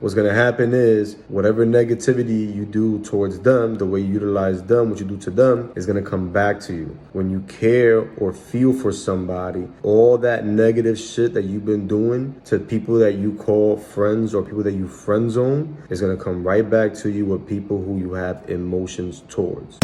What's going to happen is whatever negativity you do towards them, the way you utilize them, what you do to them, is going to come back to you. When you care or feel for somebody, all that negative shit that you've been doing to people that you call friends or people that you friend zone is going to come right back to you with people who you have emotions towards.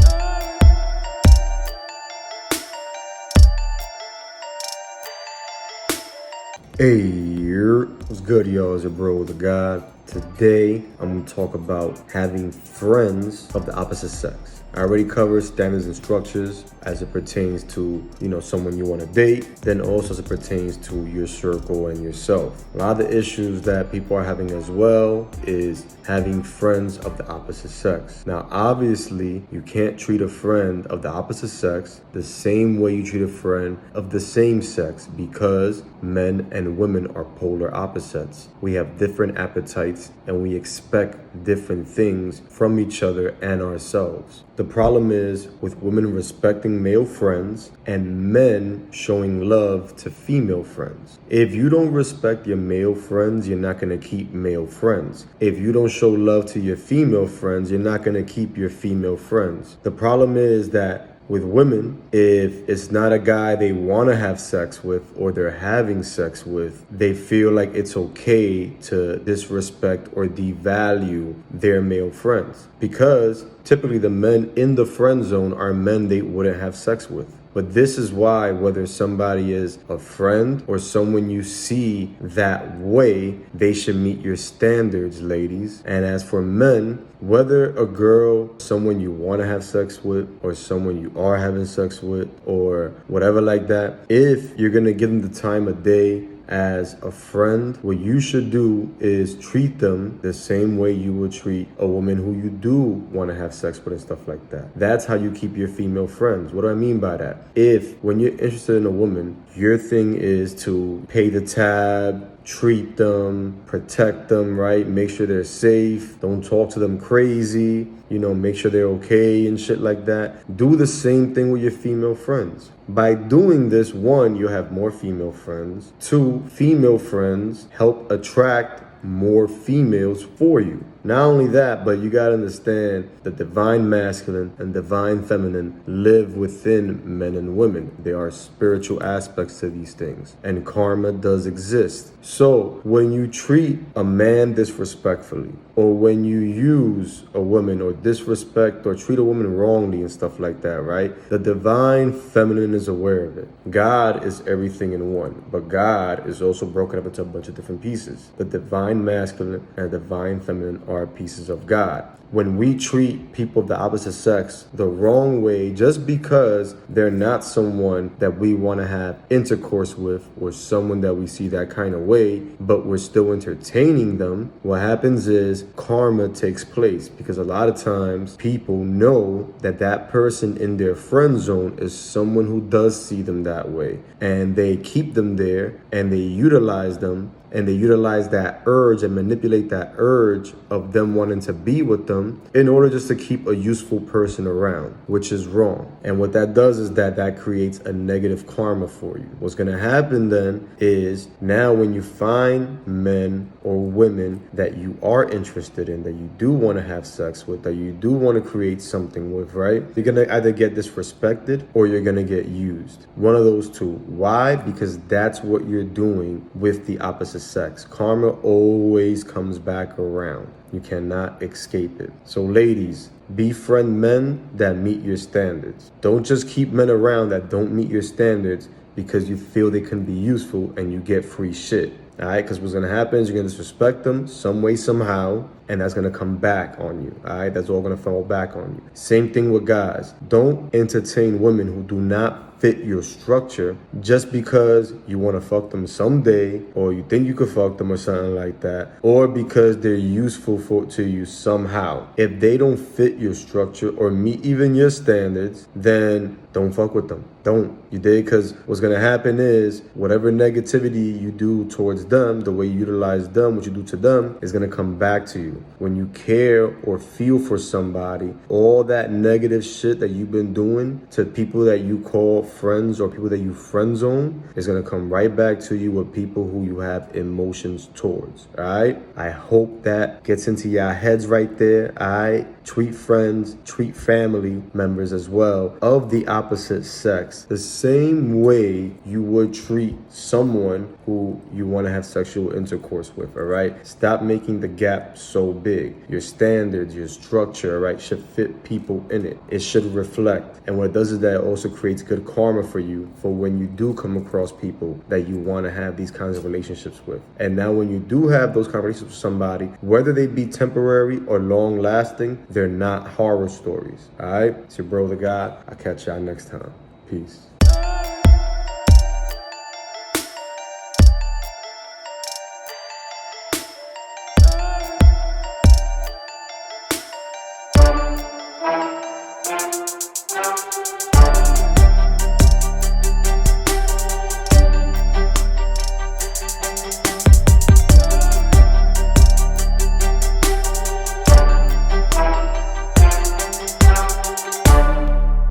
Hey, what's good, y'all? It's your bro, the God. Today, I'm going to talk about having friends of the opposite sex. I already covered standards and structures as it pertains to, someone you want to date, then also as it pertains to your circle and yourself. A lot of the issues that people are having as well is having friends of the opposite sex. Now, obviously, you can't treat a friend of the opposite sex the same way you treat a friend of the same sex because men and women are polar opposites. We have different appetites and we expect different things from each other and ourselves. The problem is with women respecting male friends and men showing love to female friends. If you don't respect your male friends, you're not going to keep male friends. If you don't show love to your female friends, you're not going to keep your female friends. The problem is that with women, if it's not a guy they want to have sex with or they're having sex with, they feel like it's okay to disrespect or devalue their male friends. Because typically the men in the friend zone are men they wouldn't have sex with. But this is why whether somebody is a friend or someone you see that way, they should meet your standards, ladies. And as for men, whether a girl, someone you want to have sex with or someone you are having sex with or whatever like that, if you're going to give them the time of day as a friend, what you should do is treat them the same way you would treat a woman who you do want to have sex with and stuff like that. That's how you keep your female friends. What do I mean by that? If when you're interested in a woman, your thing is to pay the tab, treat them, protect them, right? Make sure they're safe. Don't talk to them crazy. Make sure they're okay and shit like that. Do the same thing with your female friends. By doing this, one, you'll have more female friends. Two, female friends help attract more females for you. Not only that, but you gotta understand the divine masculine and divine feminine live within men and women. There are spiritual aspects to these things, and karma does exist. So when you treat a man disrespectfully, or when you use a woman or disrespect or treat a woman wrongly and stuff like that, right? The divine feminine is aware of it. God is everything in one, but God is also broken up into a bunch of different pieces. The divine masculine and the divine feminine are pieces of God. When we treat people of the opposite sex the wrong way just because they're not someone that we want to have intercourse with or someone that we see that kind of way, but we're still entertaining them, what happens is karma takes place because a lot of times people know that that person in their friend zone is someone who does see them that way, and they keep them there and they utilize them. And they utilize that urge and manipulate that urge of them wanting to be with them in order just to keep a useful person around, which is wrong. And what that does is that creates a negative karma for you. What's going to happen then is now when you find men or women that you are interested in, that you do want to have sex with, that you do want to create something with, right? You're going to either get disrespected or you're going to get used. One of those two. Why? Because that's what you're doing with the opposite sex. Karma always comes back around. You cannot escape it. So ladies, befriend men that meet your standards. Don't just keep men around that don't meet your standards because you feel they can be useful and you get free shit. All right, because what's going to happen is you're going to disrespect them some way, somehow, and that's going to come back on you. All right, that's all going to fall back on you. Same thing with guys. Don't entertain women who do not fit your structure just because you want to fuck them someday or you think you could fuck them or something like that, or because they're useful to you somehow. If they don't fit your structure or meet even your standards, then don't fuck with them. Don't. You did? Because what's going to happen is whatever negativity you do towards them, the way you utilize them, what you do to them, is going to come back to you. When you care or feel for somebody, all that negative shit that you've been doing to people that you call default friends or people that you friend zone is going to come right back to you with people who you have emotions towards. All right. I hope that gets into your heads right there. All right. Treat friends, treat family members as well of the opposite sex the same way you would treat someone who you want to have sexual intercourse with. All right. Stop making the gap so big. Your standards, your structure, all right, should fit people in it. It should reflect. And what it does is that it also creates good karma for you for when you do come across people that you want to have these kinds of relationships with. And now when you do have those conversations with somebody, whether they be temporary or long lasting, they're not horror stories. All right. It's your bro, the God. I'll catch y'all next time. Peace.